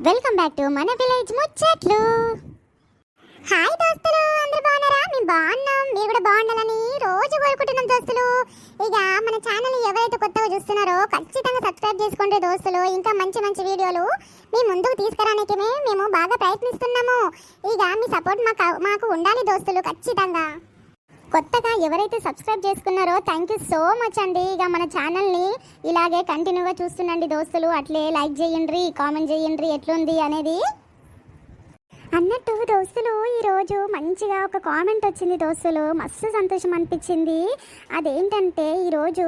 Welcome back to మన village ముచ్చట్లు. Hi దోస్తులు, అందరూ బాగున్నారా? మేము బాగున్నాం, మీరు కూడా బాగుండాలని రోజు కోరుకుంటున్నాం దోస్తులు. ఇక మన ఛానల్ ఎవరైతే కొత్తగా చూస్తున్నారో ఖచ్చితంగా సబ్స్క్రైబ్ చేసుకోండి దోస్తులు. ఇంకా మంచి మంచి వీడియోలు మీ ముందుకు తీసుకురానికి మేము బాగా ప్రయత్నిస్తున్నాము. ఇక మీ సపోర్ట్ మాకు ఉండాలి దోస్తులు ఖచ్చితంగా. కొత్తగా ఎవరైతే సబ్స్క్రైబ్ చేసుకున్నారో థ్యాంక్ యూ సో మచ్ అండి. ఇక మన ఛానల్ని ఇలాగే కంటిన్యూగా చూస్తుండండి దోస్తులు. అట్లే లైక్ చేయండి, కామెంట్ చేయండి ఎట్లుంది అనేది. అన్నట్టు దోస్తులు, ఈరోజు మంచిగా ఒక కామెంట్ వచ్చింది దోస్తులు, మస్తు సంతోషం అనిపించింది. అదేంటంటే ఈరోజు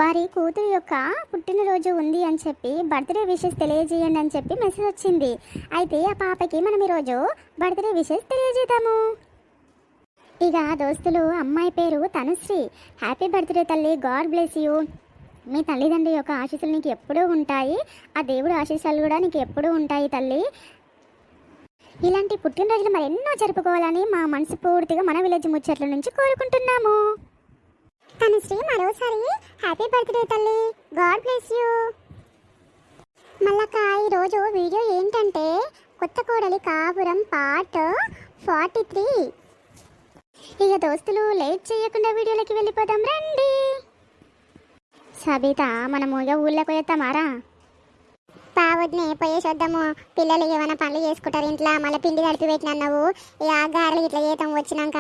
వారి కూతురు యొక్క పుట్టినరోజు ఉంది అని చెప్పి బర్త్డే విషెస్ తెలియజేయండి అని చెప్పి మెసేజ్ వచ్చింది. అయితే ఆ పాపకి మనం ఈరోజు బర్త్డే విషెస్ తెలియజేద్దాము. ఇక దోస్తులు, అమ్మాయి పేరు తనుశ్రీ. హ్యాపీ బర్త్డే తల్లి, గాడ్ బ్లెస్ యూ. మీ తల్లిదండ్రుల యొక్క ఆశీస్సులు నీకు ఎప్పుడూ ఉంటాయి, ఆ దేవుడు ఆశీస్సులు కూడా నీకు ఎప్పుడూ ఉంటాయి తల్లి. ఇలాంటి పుట్టినరోజులు మరెన్నో జరుపుకోవాలని మా మనసు పూర్తిగా మన విలేజ్ ముచ్చట్ల నుంచి కోరుకుంటున్నాము. తనుశ్రీ, మరోసారి హ్యాపీ బర్త్డే తల్లి, గాడ్ బ్లెస్ యూ. మళ్ళక ఈరోజు వీడియో ఏంటంటే కొత్త కోడలి కాపురం పార్ట్ 43. ఇక దోస్తులు, లేట్ చేయకుండా వీడియోలోకి వెళ్ళిపోదాం రండి. సబిత, మనము ఇక ఊళ్ళోకి పోయేస్తామారా? పావుడిని పోయేసి వద్దాము. పిల్లలు ఏమైనా పనులు చేసుకుంటారు ఇంట్లో, మళ్ళీ పిండి తడిపి పెట్టినన్నావు. ఇక గారెలు ఇట్లా చేద్దాం వచ్చినాక.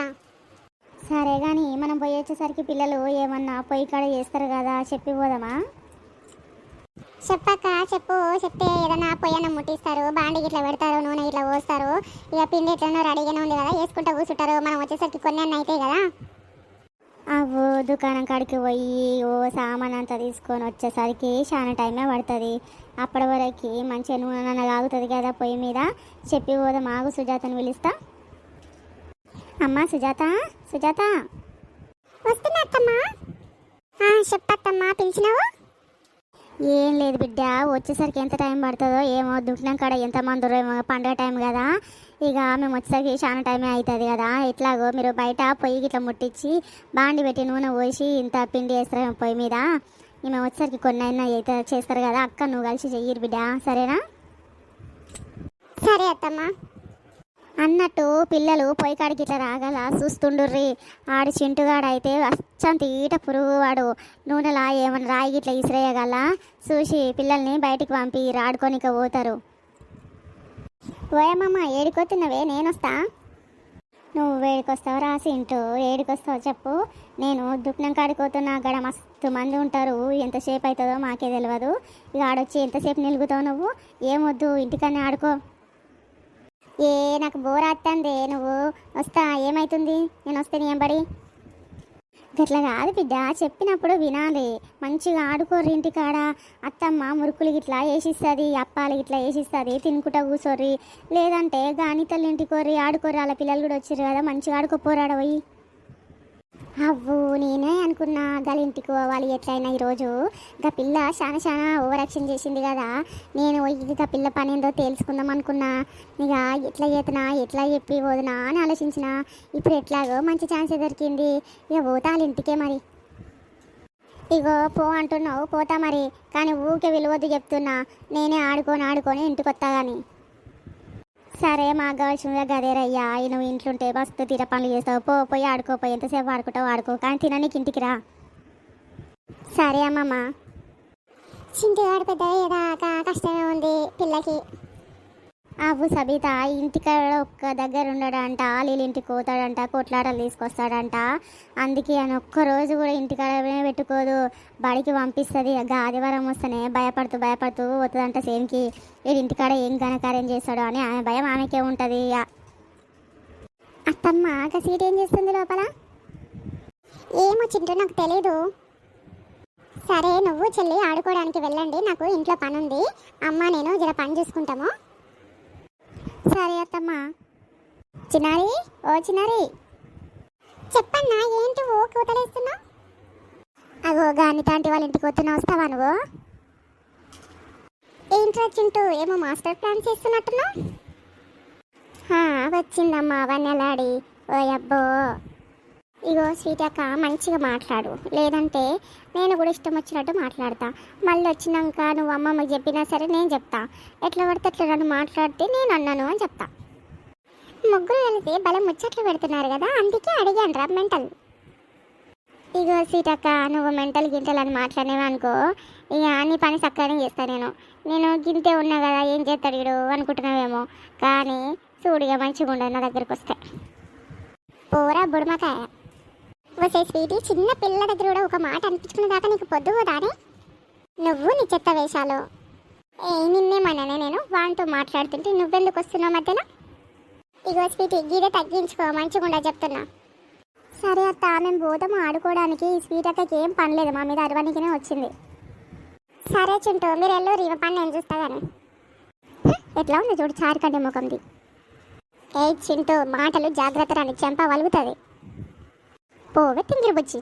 సరే కానీ మనం పోయి వచ్చేసరికి పిల్లలు ఏమన్నా పొయ్యి కాడ చేస్తారు కదా, చెప్పి పోదామా? చెప్పక్క, చెప్తే ఏదైనా పొయ్యన్న ముట్టిస్తారు, బాండి ఇట్లా పెడతారు, నూనె ఇట్లా పోస్తారు. ఇక పిండి ఎట్లనో రెడీగానే ఉంది కదా, వేసుకుంటా కూర్చుంటారు. మనం వచ్చేసరికి కొన్ని అన్నీ అవుతాయి కదా. అవ్వో, దుకాణం కాడికి పోయి సామాన్ అంతా తీసుకొని వచ్చేసరికి చాలా టైమే పడుతుంది. అప్పటి వరకు మంచిగా నూనె ఆగుతుంది కదా పొయ్యి మీద. చెప్పి పోదాం, ఆగు, సుజాతను పిలుస్తా. అమ్మా సుజాత, వస్తున్నా అత్తమ్మా. చెప్పత్తమ్మా, పిలిచినావు? ఏం లేదు బిడ్డ, వచ్చేసరికి ఎంత టైం పడుతుందో ఏమో, దుకాణం కాడ ఎంతమంది ఏమో, పండుగ టైం కదా. ఇక మేము వచ్చేసరికి చాలా టైమే అవుతుంది కదా. ఎట్లాగో మీరు బయట పొయ్యికి ఇట్లా ముట్టించి బాండి పెట్టి నూనె పోసి ఇంత పిండి వేస్తారు పొయ్యి మీద. మేము వచ్చేసరికి కొన్ని అయినా అయితే చేస్తారు కదా. అక్క నువ్వు కలిసి చెయ్యరు బిడ్డ, సరేనా? సరే అత్తమ్మా. అన్నట్టు పిల్లలు పొయ్యి కాడికి ఇట్లా రాగల చూస్తుండ్రి. ఆడి చింటుగాడైతే అచ్చం తీట పురుగు వాడు. నూనెలా ఏమన్నా రాయి ఇట్లా ఇసిరేయగల చూసి పిల్లల్ని బయటికి పంపి ఆడుకోనిక పోతారు. ఓయమ్మమ్మ, ఏడికొత్తున్నవే, నేనొస్తా. నువ్వు వేడికొస్తావు రాసి ఇంటూ, ఏడికొస్తావు చెప్పు. నేను దుకాణం కాడికి పోతున్నా, అక్కడ మస్తు మంది ఉంటారు, ఎంతసేపు అవుతుందో మాకే తెలియదు. ఇక ఆడొచ్చి ఎంతసేపు నిలుగుతావు నువ్వు? ఏమొద్దు, ఇంటికన్నా ఆడుకో. నాకు బోర్ వస్తుంది, నువ్వు వస్తా ఏమవుతుంది, నేను వస్తే నీ ఎంబడి. గట్లా కాదు బిడ్డ, చెప్పినప్పుడు వినాలి. మంచిగా ఆడుకోర్రి ఇంటికాడ. అత్తమ్మ మురుకులు గిట్లా వేసిస్తుంది, అప్పాలు గిట్లా వేసిస్తుంది, తినుకుంటా కూర్చోర్రి. లేదంటే గానితల్లి ఇంటికోర్రి ఆడుకోర్రి. వాళ్ళ పిల్లలు కూడా వచ్చారు కదా, మంచిగా ఆడుకోపోరాడ పోయి. అవ్వు, నేనే అనుకున్నా గలింటికి పోవాలి ఎట్లయినా. ఈరోజు గా పిల్ల చాలా ఓవరాక్షన్ చేసింది కదా. నేను ఇక పిల్ల పని ఏందో తెలుసుకుందాం అనుకున్నా. ఇక ఎట్లా చెప్పి పోదునా అని ఆలోచించిన. ఇప్పుడు ఎట్లాగో మంచి ఛాన్స్ దొరికింది, ఇక పోతా ఇంటికే మరి. ఇగో పో అంటున్నావు, పోతా మరి. కానీ ఊకే విలువద్దు చెప్తున్నా, నేనే ఆడుకొని ఇంటికి వస్తా కానీ. సరే, మాకు కావాల్సిందిగా గదేరయ్యా. నువ్వు ఇంట్లుంటే మస్తు తీర పనులు చేస్తావు, పోయి ఆడుకోపోయి ఎంతసేపు ఆడుకుంటావు ఆడుకో, కానీ తిననీకి ఇంటికి రా. సరే అమ్మమ్మ. చింటిగాడు పెద్ద ఏదాకా కష్టమే ఉంది పిల్లకి. అవ్వు సబిత, ఇంటికాడ ఒక్క దగ్గర ఉండడంట, వీళ్ళ ఇంటికి పోతాడంట, కొట్లాటలు తీసుకొస్తాడంట. అందుకే ఆయన ఒక్కరోజు కూడా ఇంటికాడనే పెట్టుకోదు, బడికి పంపిస్తుంది. ఆదివారం వస్తేనే భయపడుతూ పోతుందంట సేమ్కి. వీడి ఇంటికాడ ఏం ఘనకార్యం చేస్తాడో అని ఆమె భయం ఆమెకే ఉంటుంది. అత్తమ్మ, ఆ సీట్ ఏం చేస్తుంది లోపల? ఏమో చింటూ, నాకు తెలీదు. సరే, నువ్వు చెల్లి ఆడుకోవడానికి వెళ్ళండి, నాకు ఇంట్లో పని ఉంది. అమ్మ నేను జర పని చూసుకుంటాము. సరే అత్తమ్మా. చిన్నారి, ఓ చిన్నారి, చెప్పన్నా, ఏంటి ఓ కూతలేస్తున్నా? అగో గాని తాంటి వాళ్ళ ఇంటికి వస్తున్నా, వస్తావా నువ్వు? ఏంట్రా చింటూ, ఏమో మాస్టర్ ప్లాన్ చేస్తున్నట్టున్నా? వచ్చిందమ్మా వన్నెలాడి. ఓ అబ్బో, ఇగో స్వీట్ అక్క మంచిగా మాట్లాడు, లేదంటే నేను కూడా ఇష్టం వచ్చినట్టు మాట్లాడతా. మళ్ళీ వచ్చినాక నువ్వు అమ్మమ్మకి చెప్పినా సరే నేను చెప్తా. ఎట్లా పడితే అట్లా నన్ను మాట్లాడితే నేను అన్నాను అని చెప్తా. ముగ్గురు కలిసి బలం ముచ్చట్లు పెడుతున్నారు కదా, అందుకే అడిగాను రా మెంటల్. ఇగో సీతక్క, నువ్వు మెంటల్ గింటల్ అని మాట్లాడేవా అనుకో, ఇక నీ పని చక్కగానే చేస్తాను. నేను గింతే ఉన్నా కదా, ఏం చేస్తాడు వీడు అనుకుంటున్నావేమో, కానీ చూడిగా మంచిగా ఉండదు నా దగ్గరికి వస్తే. పోరా బుడమకాయ. వసే స్వీటీ, చిన్న పిల్లల దగ్గర కూడా ఒక మాట అనిపించుకునే దాకా నీకు పొద్దు పోదానే. నువ్వు నీ చెత్త వేషాలు. నిన్నేమన్నానే నేను వాడితో మాట్లాడుతుంటే నువ్వెందుకు వస్తున్నావు మధ్యలో? ఇగో స్వీటీ, గీడ తగ్గించుకో, మంచిగా ఉండా చెప్తున్నా. సరే అత్త, మేము పోతాము ఆడుకోవడానికి. ఈ స్వీట్ అక్కకి ఏం పని లేదు, మా మీద అరవనికినే వచ్చింది. సరే చింటూ, మీరు వెళ్ళరు, ఇవ పని నేను చూస్తా కానీ. ఎట్లా ఉంది చూడు చారుకండి ముఖంది. ఏ చింటూ, మాటలు జాగ్రత్త రాని, చెంప వలుగుతుంది. పోవే తింగిరి బుచ్చి,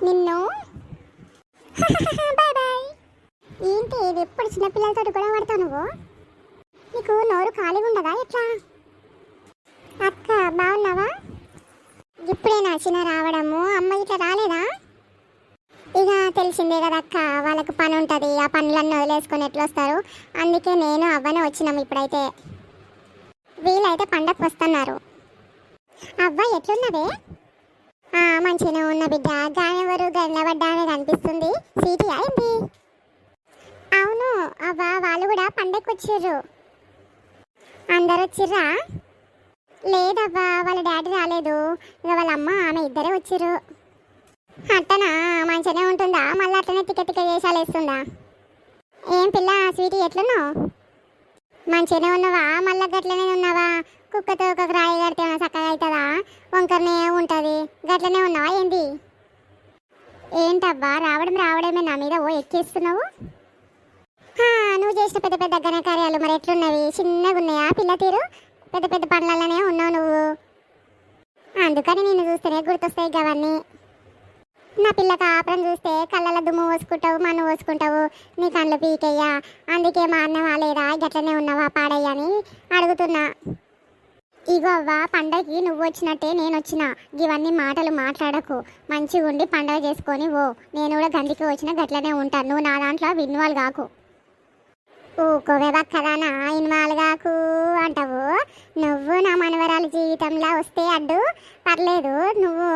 నిన్ను. Bye bye. ఏంటి ఇది ఎప్పుడు చిన్నపిల్లలతో కూడా పడతావు నువ్వు? నీకు నోరు ఖాళీగా ఉండదా ఎట్లా? అక్క బాగున్నావా? ఇప్పుడేనా చిన్న రావడము? అమ్మ ఇట్లా రాలేదా? ఇక తెలిసిందే కదా అక్క, వాళ్ళకు పని ఉంటుంది, ఆ పనులన్నీ వదిలేసుకొని ఎట్లా వస్తారు. అందుకే నేను అవ్వనే వచ్చినాము. ఇప్పుడైతే వీళ్ళైతే పండగకు వస్తున్నారు. అవ్వ ఎట్లున్నదే? మంచిగానే ఉన్న బిడ్డ. గానెవరు గండబడ్డా అనేది అనిపిస్తుంది. సీటీ అయింది. అవును అవ్వ, వాళ్ళు కూడా పండగకు వచ్చిర్రు. అందరు వచ్చిర్రా? లేదవ్వా, వాళ్ళ డాడీ రాలేదు, ఇక వాళ్ళ అమ్మ ఆమె ఇద్దరే వచ్చిర్రు. అట్టనా? మంచిగానే ఉంటుందా? మళ్ళీ అట్లనే తిక్క తిక్క వేషాలు వేస్తుందా? ఏం పిల్ల స్వీటీ, ఎట్లున్నావు? మంచిగానే ఉన్నావా? మళ్ళీ గట్లనే ఉన్నావా? కుక్కతో ఒక రాయి కడితే చక్కగా అవుతుందా? వంకరనే ఉంటుంది, గట్లనే ఉన్నావా ఏంది? ఏంటబ్బా రావడమే నా మీద ఓ ఎక్కేస్తున్నావు? నువ్వు చేసిన పెద్ద పెద్ద ఘనకార్యాలు మరి ఎట్లున్నవి? చిన్నగా ఉన్నాయా పిల్ల తీరు? పెద్ద పెద్ద పనులలోనే ఉన్నావు నువ్వు. అందుకని నేను చూస్తేనే గుర్తొస్తాయి అవన్నీ. నా పిల్ల కాపురం చూస్తే కళ్ళల దుమ్ము పోసుకుంటావు, మన్ను పోసుకుంటావు, నీ కళ్ళు పీకయ్యా. అందుకే మారినవా లేదా, గట్లనే ఉన్నావా పాడయ్యా అని అడుగుతున్నా. ఇగో అవ్వ, పండగకి నువ్వు వచ్చినట్టే నేను వచ్చిన. ఇవన్నీ మాటలు మాట్లాడకు, మంచిగా ఉండి పండగ చేసుకొని ఓ. నేను కూడా గందికి వచ్చిన గట్లనే ఉంటాను. నువ్వు నా దాంట్లో ఇన్వాల్వ్ కాకు. ఊకోవే బక్కదానా, ఇన్వాల్వ్ కాకు అంటావు. నువ్వు నా మనవరాలు జీవితంలో వస్తే అడ్డు పర్లేదు, నువ్వు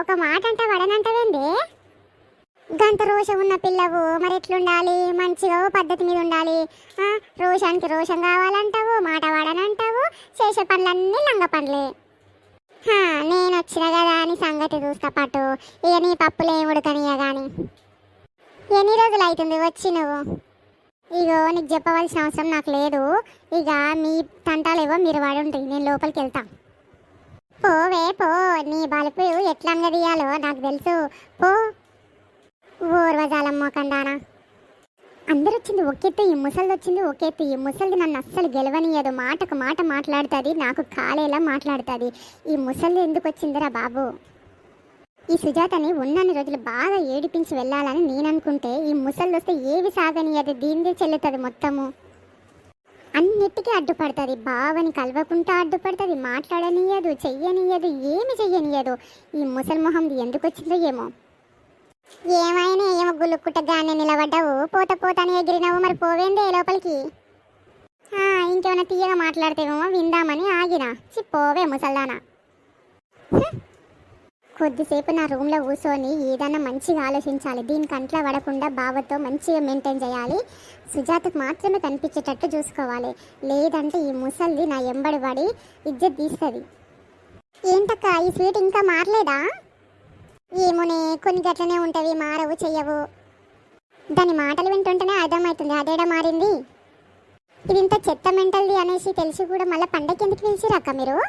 ఒక మాట అంటే వడనంటావేంది? గంత రోషం ఉన్న పిల్లవు, మరి ఎట్లుండాలి? మంచిగా పద్ధతి మీద ఉండాలి. రోషానికి రోషం కావాలంటావు, మాట వాడనంటావు, చేసే పనులన్నీ లంగ పనులే. నేను వచ్చిన కదా అని సంగతి చూస్తా పట్టు. ఇక నీ పప్పులు ఏం ఉడకనియా కానీ. ఎన్ని రోజులు అవుతుంది వచ్చి నువ్వు? ఇగో నీకు చెప్పవలసిన అవసరం నాకు లేదు. ఇక మీ తంటాలేవో మీరు వాడి ఉంటాయి, నేను లోపలికి వెళ్తా. పోవే పో, నీ బలుపు ఎట్లా అంగదీయాలో నాకు తెలుసు. పో ఊర్వజాలం మోకండానా. అందరు వచ్చింది ఒకెత్తు, ఈ ముసలిది వచ్చింది ఒకెత్తు. ఈ ముసలిది నన్ను అస్సలు గెలవనియదు, మాటకు మాట మాట్లాడుతుంది, నాకు కాలేలా మాట్లాడుతుంది. ఈ ముసలిది ఎందుకు వచ్చిందిరా బాబు? ఈ సుజాతని ఉన్నన్ని రోజులు బాగా ఏడిపించి వెళ్ళాలని నేను అనుకుంటే, ఈ ముసలిది వస్తే ఏవి సాగనియదు, దీనిదే చెల్లుతుంది మొత్తము. అన్నిటికీ అడ్డుపడుతుంది. బావని కలవకుండా అడ్డుపడుతుంది, మాట్లాడనియదు, చెయ్యనియదు, ఏమి చెయ్యనియదు. ఈ ముసలి మొహంది ఎందుకు వచ్చిందో ఏమో. ఏమైనా ఏమో గుల్లుక్కుట్టగానే నిలబడ్డావు, పోత పోతాని ఎగిరినావు, మరి పోవేందే లోపలికి? ఇంకేమైనా తీయగా మాట్లాడితేమో విందామని ఆగినా. పోవే ముసల్దానా. కొద్దిసేపు నా రూమ్లో కూర్చొని ఏదైనా మంచిగా ఆలోచించాలి. దీని కంట్లో పడకుండా బావతో మంచిగా మెయింటైన్ చేయాలి. సుజాతకు మాత్రమే కనిపించేటట్టు చూసుకోవాలి, లేదంటే ఈ ముసల్ది నా ఎంబడి పడి ఇజ్జత్ తీస్తుంది. ఏంటక్క ఈ స్వీట్ ఇంకా మారలేదా? ఏమోనే, కొన్ని గట్లనే ఉంటవి, మారవు చెయ్యవు. దాని మాటలు వింటుంటేనే అర్థమవుతుంది అదేడా మారింది. ఇది ఇంత చెత్త మెంటల్ది అనేసి తెలిసి కూడా మళ్ళీ పండగకి ఎందుకు పిలిచిరాక మీరు?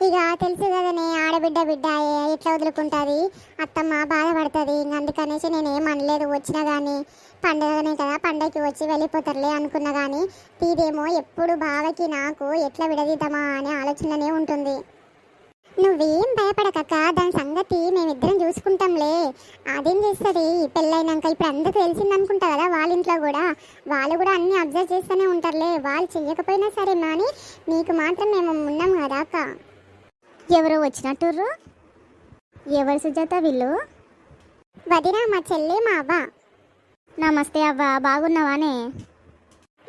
ఇక తెలుసు కదనే, ఆడబిడ్డ బిడ్డ ఎట్లా వదులుకుంటుంది, అత్తమ్మ బాధపడుతుంది. ఇంక అందుకనేసి నేను ఏం అనలేదు. వచ్చినా కానీ పండగనే కదా, పండగకి వచ్చి వెళ్ళిపోతారులే అనుకున్నా కానీ తీదేమో ఎప్పుడు బావకి నాకు ఎట్లా విడదీద్దామా అనే ఆలోచననే ఉంటుంది. నువ్వేం భయపడకక్క, దాని సంగతి మేమిద్దరం చూసుకుంటాంలే. అదేం చేస్తుంది పెళ్ళైనాక. ఇప్పుడు అందరికి తెలిసింది అనుకుంటా కదా వాళ్ళ ఇంట్లో కూడా, వాళ్ళు కూడా అన్నీ అబ్జర్వ్ చేస్తూనే ఉంటారులే. వాళ్ళు చెయ్యకపోయినా సరే, కానీ నీకు మాత్రం మేము ఉన్నాం కదా అక్క. ఎవరో వచ్చినట్టుర్రు, ఎవరు సుజాత వీళ్ళు? వదినా, మా చెల్లి, మా అవ్వ. నమస్తే అవ్వ, బాగున్నావానే?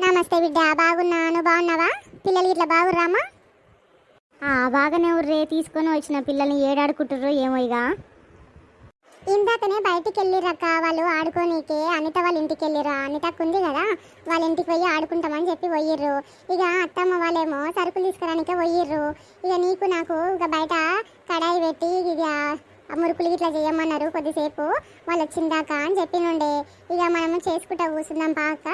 నమస్తే బిడ్డ, బాగున్నా. నువ్వు బాగున్నావా? పిల్లలు ఇట్లా బాగుర్రామా? బాగానే ఉర్రే. తీసుకొని వచ్చిన పిల్లల్ని ఏడాడుకుంటుర్రో ఏమో. ఇక ఇందాకనే బయటికి వెళ్ళిరక్క వాళ్ళు ఆడుకోనీకే. అనిత వాళ్ళ ఇంటికి వెళ్ళిరా. అనితకు ఉంది కదా, వాళ్ళ ఇంటికి పోయి ఆడుకుంటామని చెప్పి పోయిర్రు. ఇక అత్తమ్మ వాళ్ళేమో సరుకులు తీసుకురానికే పోయిర్రు. ఇక నీకు నాకు ఇక బయట కడాయి పెట్టి ఇక మురుకులు ఇట్లా చేయమన్నారు. కొద్దిసేపు వాళ్ళు వచ్చిందాక అని చెప్పినుండే. ఇక మనము చేసుకుంటా కూర్చుందాం పాక.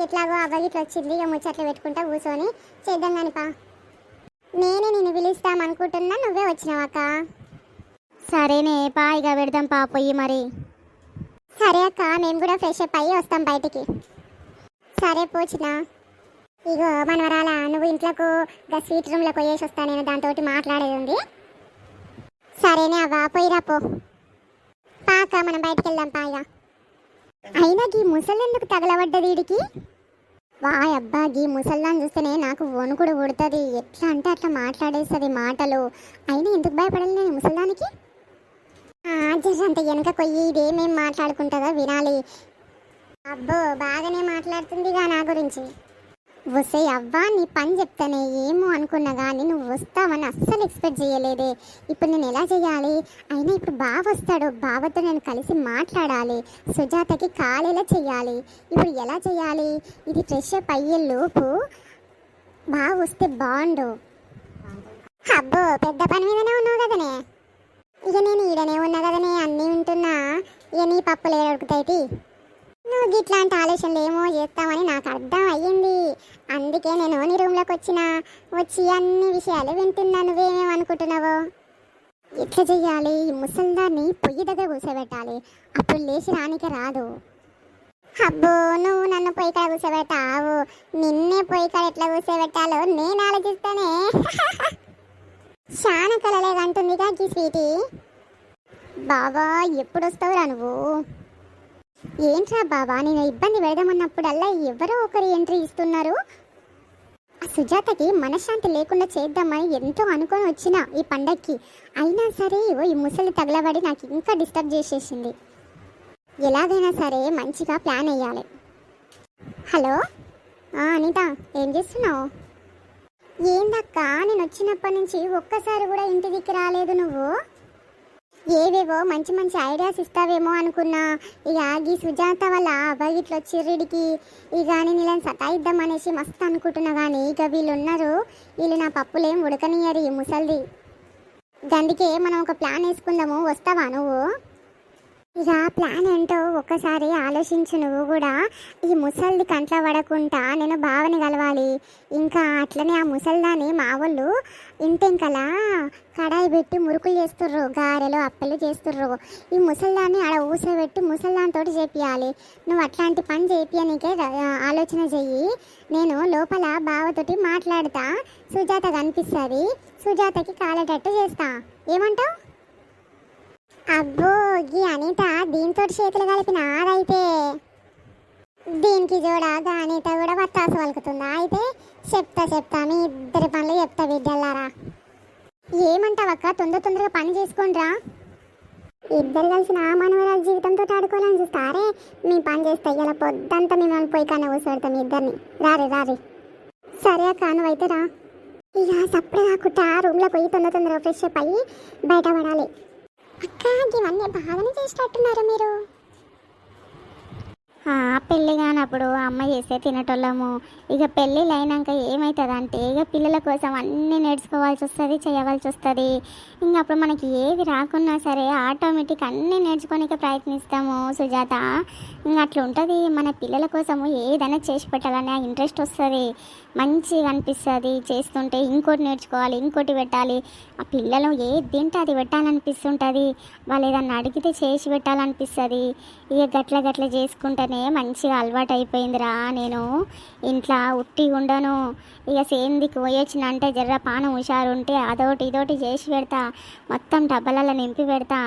ఎట్లాగో అవ్వ ఇట్లా వచ్చింది, ఇక ముచ్చట్లు పెట్టుకుంటా కూర్చొని చేద్దాం కానీ పా. నేనే నిన్ను పిలుస్తామనుకుంటున్నా, నువ్వే వచ్చినావక్క. సరేనే పా, ఇక పెడదాం పా పొయ్యి మరి. సరే అక్క, మేము కూడా ఫ్రెష్ అప్ అయ్యి వస్తాం బయటికి. సరే పోచినా. ఇగో మనవరాల, నువ్వు ఇంట్లోకు స్వీట్ రూమ్లోకి పోయేసి వస్తా, నేను దాంతో మాట్లాడేది ఉంది. సరేనే అవ్వ, పోయిరా పో. పాక మనం బయటికి వెళ్దాం పాయిగా. అయినా గీ ముసలి ఎందుకు తగలబడ్డది వీడికి? వాయ్ అబ్బా, గీ ముసల్దాన్ని చూస్తేనే నాకు వణుకుడు పుడుతుంది. ఎట్లా అంటే అట్లా మాట్లాడేస్తుంది మాటలు. అయినా ఎందుకు భయపడాలి నేను ముసల్దానికి? జరంత వెనక కొయ్యి ఇదేమేం మాట్లాడుకుంటుందో వినాలి. అబ్బో, బాగానే మాట్లాడుతుందిగా నా గురించి. వస్తే అవ్వా, నీ పని చెప్తానే ఏమో అనుకున్నా కానీ నువ్వు వస్తావని అస్సలు ఎక్స్పెక్ట్ చేయలేదే. ఇప్పుడు నేను ఎలా చేయాలి? అయినా ఇప్పుడు బావ వస్తాడు, బావతో నేను కలిసి మాట్లాడాలి. సుజాతకి కాలేలా చెయ్యాలి. ఇప్పుడు ఎలా చేయాలి? ఇది ఫ్రెష్ అప్ అయ్యే లోపు బావ వస్తే బాగుండు. అబ్బో, పెద్ద పని మీదనే ఉన్నావు కదనే. ఇక నేను ఈడనే ఉన్నా కదనే, అన్నీ వింటున్నా. ఇక నీ పప్పులు ఏడుకుతాయి. నువ్వు ఇట్లాంటి ఆలోచనలు ఏమో చేస్తామని నాకు అర్థం అయ్యింది. అందుకే నేను నీ రూమ్లోకి వచ్చి అన్ని విషయాలు వింటున్నా. నువ్వేమేమనుకుంటున్నావో? ఎట్లా చెయ్యాలి? ఈ ముసల్దాన్ని పొయ్యి దగ్గర కూర్చోబెట్టాలి, అప్పుడు లేచి రానికే రాదు. అబ్బో, నువ్వు నన్ను పొయ్యి కాడ కూర్చోబెట్టావు. నిన్నే పొయ్యి కాడ ఎట్లా కూర్చోబెట్టాలో నేను ఆలోచిస్తానే. చాలా కలలేదంటుందిగా ఈ స్వీటీ. బాబా, ఎప్పుడు వస్తావురా నువ్వు? ఏంట్రా బాబా, నేను ఇబ్బంది పెడదామన్నప్పుడల్లా ఎవరో ఒకరు ఎంట్రీ ఇస్తున్నారు. ఆ సుజాతకి మనశ్శాంతి లేకుండా చేద్దామని ఎంతో అనుకొని వచ్చిన ఈ పండక్కి. అయినా సరే ఈ ముసలి తగలబడి నాకు ఇంకా డిస్టర్బ్ చేసేసింది. ఎలాగైనా సరే మంచిగా ప్లాన్ వేయాలి. హలో అనిత, ఏం చేస్తున్నావు? ఏందక్క, నేను వచ్చినప్పటి నుంచి ఒక్కసారి కూడా ఇంటి దిక్కు రాలేదు నువ్వు. ఏవేవో మంచి మంచి ఐడియాస్ ఇస్తావేమో అనుకున్నా. ఇక ఈ సుజాత వల్ల అబ్బాయి ఇట్లా వచ్చిర్రిడికి ఇక నేను ఇలా సతాయిద్దాం అనేసి మస్తు అనుకుంటున్నా. కానీ ఇక వీళ్ళు ఉన్నారు, వీళ్ళు నా పప్పులేం ఉడకనియరు ఈ ముసల్ది. అందుకే మనం ఒక ప్లాన్ వేసుకుందాము, వస్తావా నువ్వు? ఇక ప్లాన్ ఏంటో ఒక్కసారి ఆలోచించు నువ్వు కూడా. ఈ ముసల్ది కంట్లో పడకుండా నేను బావని కలవాలి. ఇంకా అట్లనే ఆ ముసల్దాన్ని మా వాళ్ళు ఇంటెంకలా కడాయి పెట్టి మురుకులు చేస్తుర్రు, గారెలు అప్పలు చేస్తుర్రు. ఈ ముసల్దాన్ని ఆడ ఊసబెట్టి ముసల్దానితో చేపియాలి. నువ్వు అట్లాంటి పని చేపియనికే ఆలోచన చెయ్యి. నేను లోపల బావతోటి మాట్లాడతా, సుజాత కనిపిస్తుంది, సుజాతకి కాలేటట్టు చేస్తా. ఏమంటావు? అబ్బో, గీ అనిత దీంతో చేతులు కలిపిన ఆదైతే దీనికి చూడగా అనిత కూడా వత్తాసు పలుకుతుందా? అయితే చెప్తా మీ ఇద్దరి పనులు చెప్తా బిడ్డలారా. ఏమంటావక్క, తొందరగా పని చేసుకోండిరా. ఇద్దరు కలిసిన మనవరాల జీవితంతో ఆడుకోవాలని చూస్తారే. మీ పని చేస్తే ఇలా పొద్దంతా మిమ్మల్ని పోయి కన్నా కూర్చోబెడతాం మీ ఇద్దరిని. రారే. సరే అక్క, నువ్వైతే రా. ఇక సప్పుడు కాకుండా రూమ్లో పోయి తొందరగా ఫ్రెష్ అప్ అయ్యి బయట పడాలి. అక్క, ఇవన్నీ బాగానే చేసినట్టున్నారు మీరు. పెళ్ళి కానప్పుడు అమ్మ చేస్తే తినటోళ్ళము. ఇక పెళ్ళిళ్ళు అయినాక ఏమవుతుంది అంటే ఇక పిల్లల కోసం అన్నీ నేర్చుకోవాల్సి వస్తుంది, చేయవలసి వస్తుంది. ఇంకా అప్పుడు మనకి ఏది రాకున్నా సరే ఆటోమేటిక్ అన్నీ నేర్చుకోనికి ప్రయత్నిస్తాము సుజాత. ఇంకా అట్లా ఉంటుంది. మన పిల్లల కోసము ఏదైనా చేసి పెట్టాలనే ఇంట్రెస్ట్ వస్తుంది, మంచిగా అనిపిస్తుంది. చేస్తుంటే ఇంకోటి నేర్చుకోవాలి, ఇంకోటి పెట్టాలి. ఆ పిల్లలు ఏది తింటే అది పెట్టాలనిపిస్తుంటుంది. వాళ్ళు ఏదన్నా అడిగితే చేసి పెట్టాలనిపిస్తుంది. ఇక గట్ల చేసుకుంటేనే మంచిగా అలవాటు అయిపోయిందిరా. నేను ఇంట్లో ఉట్టి ఉండను. ఇక సేందికి పోయొచ్చినంటే జర్ర పానం హుషారు ఉంటే అదొకటి ఇదోటి చేసి పెడతా. మొత్తం డబ్బలలో నింపి పెడతా.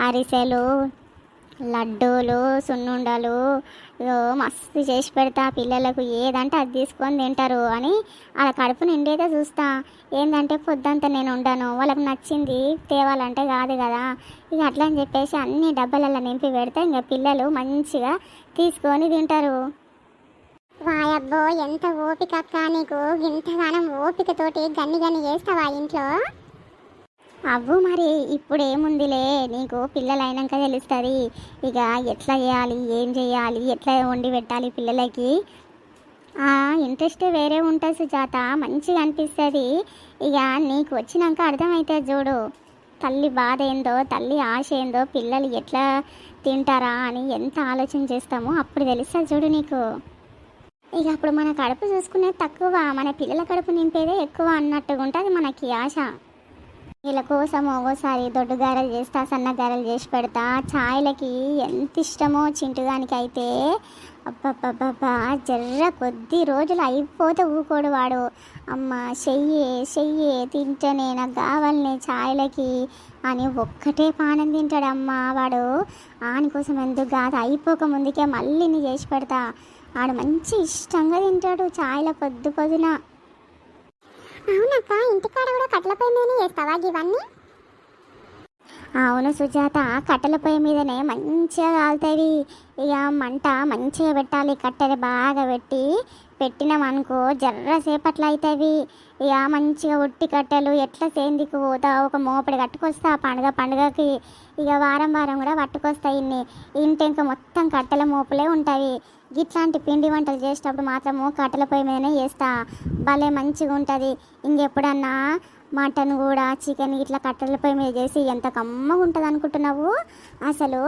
అరిసెలు, లడ్డూలు, సున్నుండలు, ఇగో మస్తు చేసి పెడతా పిల్లలకు ఏదంటే అది తీసుకొని తింటారు అని అలా కడుపు నిండేదే చూస్తా. ఏంటంటే పొద్దంతా నేను ఉండను, వాళ్ళకి నచ్చింది తేవాలంటే కాదు కదా. ఇక అట్లా అని చెప్పేసి అన్ని డబ్బాలలో నింపి పెడితే ఇంకా పిల్లలు మంచిగా తీసుకొని తింటారు. వాయబ్బో ఎంత ఓపిక అక్క నీకు, ఇంతగానం ఓపికతోటి గన్ని గన్ని చేస్తావా ఇంట్లో? అవ్వు మరి ఇప్పుడు ఏముందిలే, నీకు పిల్లలు అయినాక తెలుస్తుంది ఇక ఎట్లా చేయాలి, ఏం చేయాలి, ఎట్లా వండి పెట్టాలి పిల్లలకి. ఇంట్రెస్ట్ వేరే ఉంటుంది సుజాత, మంచిగా అనిపిస్తుంది. ఇక నీకు వచ్చినాక అర్థమవుతుంది చూడు, తల్లి బాధ ఏందో, తల్లి ఆశ ఏందో, పిల్లలు ఎట్లా తింటారా అని ఎంత ఆలోచన చేస్తామో అప్పుడు తెలుస్తుంది చూడు నీకు. ఇక అప్పుడు మన కడుపు చూసుకునేది తక్కువ, మన పిల్లల కడుపు నింపేదే ఎక్కువ అన్నట్టుగా ఉంటుంది మనకి ఆశ. వీళ్ళ కోసం ఒక్కోసారి దొడ్డు గారెలు చేస్తా, సన్న గారెలు చేసి పెడతా. ఛాయ్లకి ఎంత ఇష్టమో చింటుగానికి అయితే, అబ్బబ్బబ్బబ్బా జర్ర కొద్ది రోజులు అయిపోతే ఊకోడు వాడు. అమ్మ చెయ్యి తింటేనే నాకు కావాలనే ఛాయ్లకి అని ఒక్కటే పానం తింటాడు అమ్మ వాడు. ఆని కోసం ఎందుకు కాదు, అయిపోక ముందుకే మళ్ళీ నీ చేసి పెడతా. వాడు మంచి ఇష్టంగా తింటాడు ఛాయ్ల పొద్దున. అవునక్క, ఇంటికాడ కూడా కట్ల పొయ్యి మీదనే చేస్తావా ఇవన్నీ? అవును సుజాత, కట్టెల పొయ్యి మీదనే మంచిగా కాలుతాయి. ఇక మంట మంచిగా పెట్టాలి, కట్టెలు బాగా పెట్టినామనుకో జర్రసేపట్లో అవుతాయి. ఇక మంచిగా ఉట్టి కట్టెలు ఎట్లా సేందికి పోతా, ఒక మోపడి కట్టుకొస్తా పండుగకి. ఇక వారం కూడా పట్టుకొస్తాయి. ఇంటి ఇంకా మొత్తం కట్టెల మోపులే ఉంటాయి. ఇట్లాంటి పిండి వంటలు చేసేటప్పుడు మాత్రము కట్టెల పొయ్యి మీదనే చేస్తా, భలే మంచిగా ఉంటుంది. ఇంకెప్పుడన్నా మటన్ కూడా, చికెన్ ఇట్లా కట్టెల పొయ్యి మీద చేసి ఎంత కమ్మగా ఉంటుంది అనుకుంటున్నావు. అసలు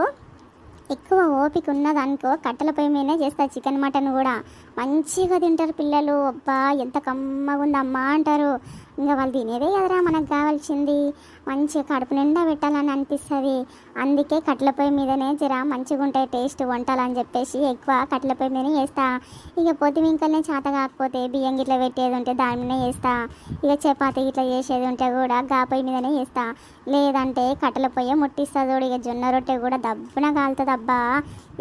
ఎక్కువ ఓపిక ఉన్నదనుకో కట్టెల పొయ్యి మీదనే చేస్తా చికెన్ మటన్ కూడా. మంచిగా తింటారు పిల్లలు, అబ్బా ఎంత కమ్మగా ఉందమ్మా అంటారు. ఇంకా వాళ్ళు తినేదే కదరా మనకు కావాల్సింది, మంచిగా కడుపు నిండా పెట్టాలని అనిపిస్తుంది. అందుకే కట్టెల పొయ్యి మీదనే జరా మంచిగా ఉంటాయి టేస్ట్ వంటలు అని చెప్పేసి ఎక్కువ కట్టెల పొయ్యి మీదనే చేస్తా. ఇక పొద్దుమింకల్నే చేత కాకపోతే బియ్యం గిట్లా పెట్టేది ఉంటే దాని మీదనే చేస్తా. ఇక చపాతీ ఇట్లా చేసేది ఉంటే కూడా గా పొయ్యి మీదనే చేస్తా. లేదంటే కట్టెల పొయ్యి ముట్టిస్తా చూడు. ఇక జొన్న రొట్టె కూడా దబ్బున కాలుతుంది అబ్బా,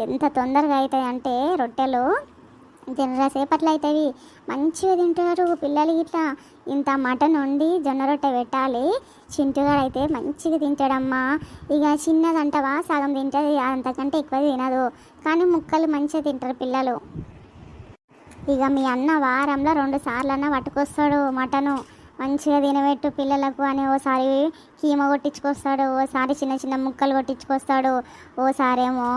ఎంత తొందరగా అవుతాయి అంటే రొట్టెలు జర్రసేపట్లో అవుతాయి. మంచిగా తింటారు పిల్లలు ఇట్లా. ఇంత మటన్ వండి జొన్న రొట్టె పెట్టాలి, చింటుగాడు అయితే మంచిగా తింటాడమ్మా. ఇక చిన్నదంటవా సగం తింటుంది, అంతకంటే ఎక్కువ తినదు, కానీ ముక్కలు మంచిగా తింటారు పిల్లలు. ఇక మీ అన్న వారంలో 2 సార్లన్నా పట్టుకొస్తాడు మటను. మంచిగా తినబెట్టు పిల్లలకు అని ఓసారి కీమ కొట్టించుకొస్తాడు, ఓసారి చిన్న చిన్న ముక్కలు కొట్టించుకొస్తాడు, ఓసారేమో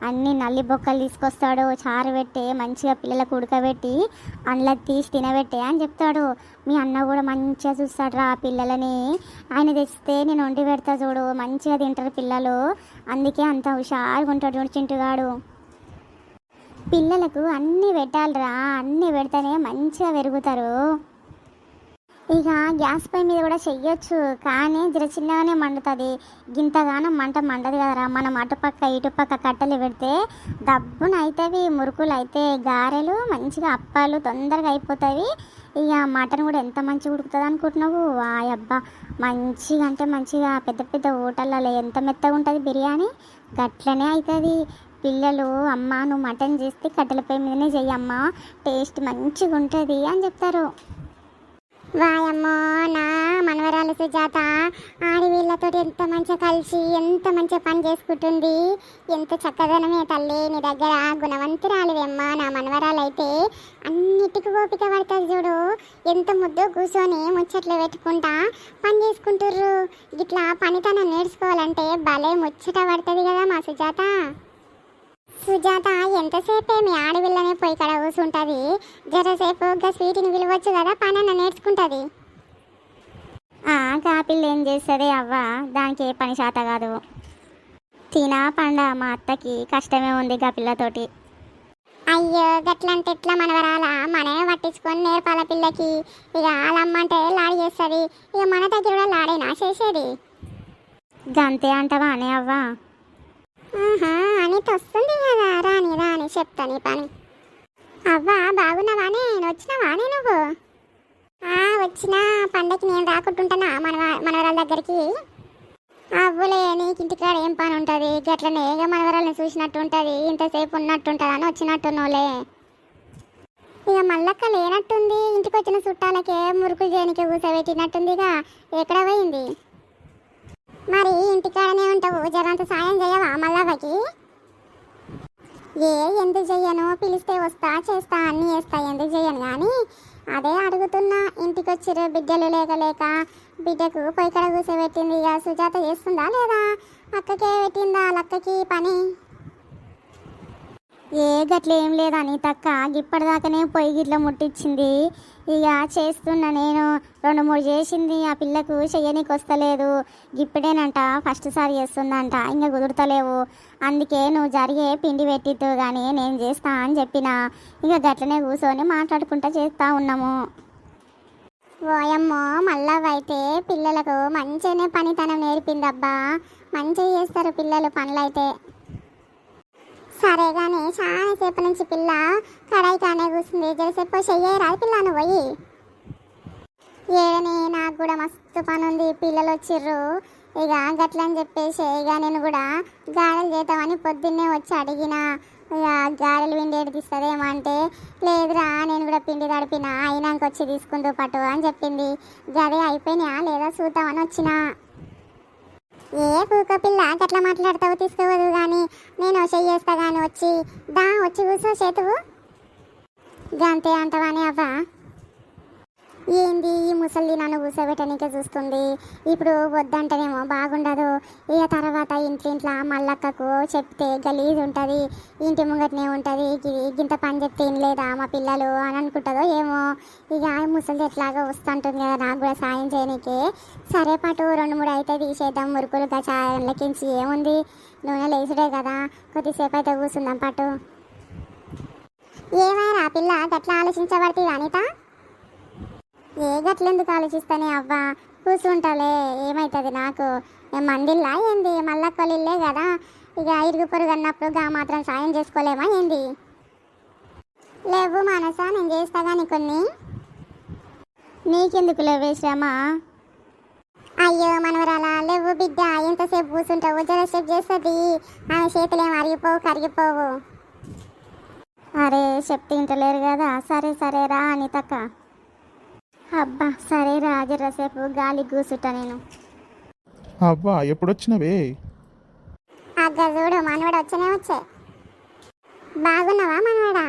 అన్ని నల్లి బొక్కలు తీసుకొస్తాడు. చారు పెట్టి మంచిగా పిల్లలకు ఉడకబెట్టి అందులో తీసి తినబెట్టే అని చెప్తాడు. మీ అన్న కూడా మంచిగా చూస్తాడు రా పిల్లలని. ఆయన తెస్తే నేను వండి పెడతా చూడు, మంచిగా తింటారు పిల్లలు. అందుకే అంత హుషారుగా ఉంటాడు చూడు చింటుగాడు. పిల్లలకు అన్నీ పెట్టాలిరా, అన్నీ పెడితేనే మంచిగా పెరుగుతారు. ఇక గ్యాస్ పొయ్యి మీద కూడా చెయ్యొచ్చు, కానీ జర చిన్నగానే మండుతుంది. గింతగానో మంట మండదు కదరా. మనం అటుపక్క ఇటుపక్క కట్టెలు పెడితే దబ్బున అవుతాయి, మురుకులు అయితే గారెలు మంచిగా, అప్పాలు తొందరగా అయిపోతాయి. ఇక మటన్ కూడా ఎంత మంచిగా ఉడుకుతుంది అనుకుంటున్నావు. వాయబ్బా మంచిగా అంటే మంచిగా పెద్ద పెద్ద హోటళ్ళలో ఎంత మెత్తగా ఉంటుంది బిర్యానీ, గట్లనే అవుతుంది. పిల్లలు అమ్మ నువ్వు మటన్ చేస్తే కట్టెల పొయ్యి మీదనే చెయ్యమ్మా, టేస్ట్ మంచిగా ఉంటుంది అని చెప్తారు. వాయమ్మో, నా మనవరాలు సుజాత ఆడవీళ్ళతో ఎంత మంచిగా కలిసి ఎంత మంచిగా పని చేసుకుంటుంది. ఎంత చక్కదనమే తల్లి నీ దగ్గర, గుణవంతురాలివమ్మా. నా మనవరాలు అయితే అన్నిటికీ ఓపిక పడుతుంది చూడు. ఎంత ముద్దు కూర్చొని ముచ్చట్లు పెట్టుకుంటా పని చేసుకుంటుర్రు. ఇట్లా పనితనం నేర్చుకోవాలంటే భలే ముచ్చట పడుతుంది కదా మా సుజాత. సుజాత ఎంతసేపే మీ ఆడపిల్లనే పోయి కడ కూర్చుంటుంది, జరసేపు గా స్వీట్ని విలువచ్చు కదా, పని అన్న నేర్చుకుంటుంది. కాపిల్లు ఏం చేస్తుంది అవ్వ, దానికి ఏ పని శాత కాదు. తినా పండ మా అత్తకి కష్టమే ఉంది గా పిల్లతోటి. అయ్యో గట్లంటే ఎట్లా మనవరాల, మనమే పట్టించుకొని నేర్పాల పిల్లకి. ఇక వాళ్ళమ్మంటే లాడి చేస్తుంది, ఇక మన దగ్గర కూడా లాడేనా చేసేది. గంతే అంటవా అనే అవ్వ? అని వస్తుంది కదా, రాని చెప్తా నీ పని. అవ్వా బాగున్నావానే, వచ్చినావానే నువ్వు? వచ్చినా, పండగకి నేను రాకుంటుంటానా మనవరాల దగ్గరికి. అవ్వలే నీకు ఇంటికాడ ఏం పని ఉంటుంది గట్లనే ఇక మనవరాలను చూసినట్టు ఉంటుంది ఇంతసేపు ఉన్నట్టుంటుంది అని వచ్చినట్టున్నోలే. ఇక మల్లక్క లేనట్టుంది, ఇంటికి వచ్చిన చుట్టాలకే మురుకులు చేయనికి కూసబెట్టినట్టుందిగా. ఎక్కడ పోయింది మరి? ఇంటికాడనే ఉంటావు, జరంత సాయం చేయవా మల్లవ్వకి? ఎందుకు చెయ్యను, పిలిస్తే వస్తా చేస్తా అన్నీ చేస్తా, ఎందుకు చెయ్యను కానీ అదే అడుగుతున్నా. ఇంటికి వచ్చిర్రు బిడ్డలు లేక బిడ్డకు పొయ్యి కడ కూసబెట్టింది. ఇక సుజాత చేస్తుందా లేదా? అక్కకే పెట్టిందా లక్కకి పని? గట్ల ఏం లేదు అనితక్క, ఇప్పటిదాకానే పొయ్యి గిట్ల ముట్టించింది. ఇక చేస్తున్నా నేను, 2-3 చేసింది. ఆ పిల్లకు చెయ్యనీకి వస్తలేదు, ఇప్పుడేనంట ఫస్ట్ సారి చేస్తుందంట, ఇంకా కుదురుతలేవు. అందుకే నువ్వు జరిగే పిండి పెట్టిద్దు కానీ నేను చేస్తా అని చెప్పిన. ఇక గట్లనే కూర్చొని మాట్లాడుకుంటా చేస్తూ ఉన్నాము. ఓయమ్మో మల్లవ్వైతే పిల్లలకు మంచిగానే పనితనం నేర్పిందబ్బా. మంచిగా చేస్తారు పిల్లలు పనులైతే. సరే కానీ చాలాసేపు నుంచి పిల్ల కడాయి కానే కూర్చుంది, జరసేపు చెయ్యరాదు పిల్ల నువ్వు పోయి. ఏడని నాకు కూడా మస్తు పని ఉంది, పిల్లలు వచ్చిర్రు. ఇక గట్లని చెప్పేసి ఇక నేను కూడా గారెలు చేద్దామని పొద్దున్నే వచ్చి అడిగిన. ఇక గారెలు పిండి ఏడు తీస్తుందేమో అంటే, లేదురా నేను కూడా పిండి తడిపిన, అయినాక వచ్చి తీసుకుంటూ పట్టు అని చెప్పింది. గదే అయిపోయినా లేదా చూద్దామని వచ్చిన. పూక పిల్ల గట్లా మాట్లాడతావు, తీసుకోవద్దు కానీ నేను చెయ్యేస్తా కానీ వచ్చి కూర్చో చేతువు. గంతే అంటవాని అవ్వ. ఏంది ఈ ముసలి నన్ను కూర్చోబెట్టనికే చూస్తుంది, ఇప్పుడు వద్దంటేనేమో బాగుండదు. ఇక తర్వాత ఇంట్లో మల్లక్కకు చెప్తే గలీజ్ ఉంటుంది, ఇంటి ముంగటనే ఉంటుంది, గింత పని చెప్తే లేదా మా పిల్లలు అని అనుకుంటుందో ఏమో. ఇక ముసలి ఎట్లాగో వస్తుంటుంది కదా నాకు కూడా సాయం చేయనీకే. సరే పాటు 2-3 అయితే తీసేద్దాం, మురుకులు గచాలకించి ఏముంది, నూనె లేచుడే కదా, కొద్దిసేపు అయితే కూర్చుందాం పాటు. ఏమైనా పిల్ల గట్లా ఆలోచించబడుతుంది అనిత? గట్లెందుకు ఆలోచిస్తానే అవ్వ, కూర్చుంటాలే, ఏమవుతుంది నాకు. మందిల్లా ఏంది, మల్లక్కలిల్లే కదా, ఇక ఇరుగు పొరుగు అన్నప్పుడు గా మాత్రం సాయం చేసుకోలేమా ఏంది? లేవు మానసా, నేను చేస్తా కానీ కొన్ని. నీకెందుకు లేవేశ్రమా? అయ్యో మనవరాలా, లేవు బిడ్డ, ఎంతసేపు కూర్చుంటావు, జరసేపు చేస్తుంది, ఆమె చేతులేమో అరిగిపోవు కరిగిపోవు. అరే చెప్తే ఇంటలేరు కదా, సరే రా అనితక్క. అబ్బా సరే రా, జరసేపు గాలి కూసుట నేను. అవ్వా ఎప్పుడొచ్చినవే? అగ్గ చూడు మనవాడు వచ్చే. బాగున్నావా మనవాడా?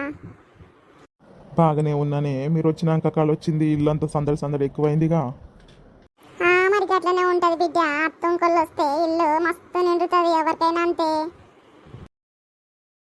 బాగానే ఉన్నానే, మీరు వచ్చినాక కాలు వచ్చింది, ఇల్లంతా సందడి ఎక్కువైందిగా. మరి గట్లనే ఉంటుంది బిడ్డ, అత్తుంకొల్లు వస్తే ఇల్లు మస్తు నిండుతుంది ఎవరికైనా అంతే.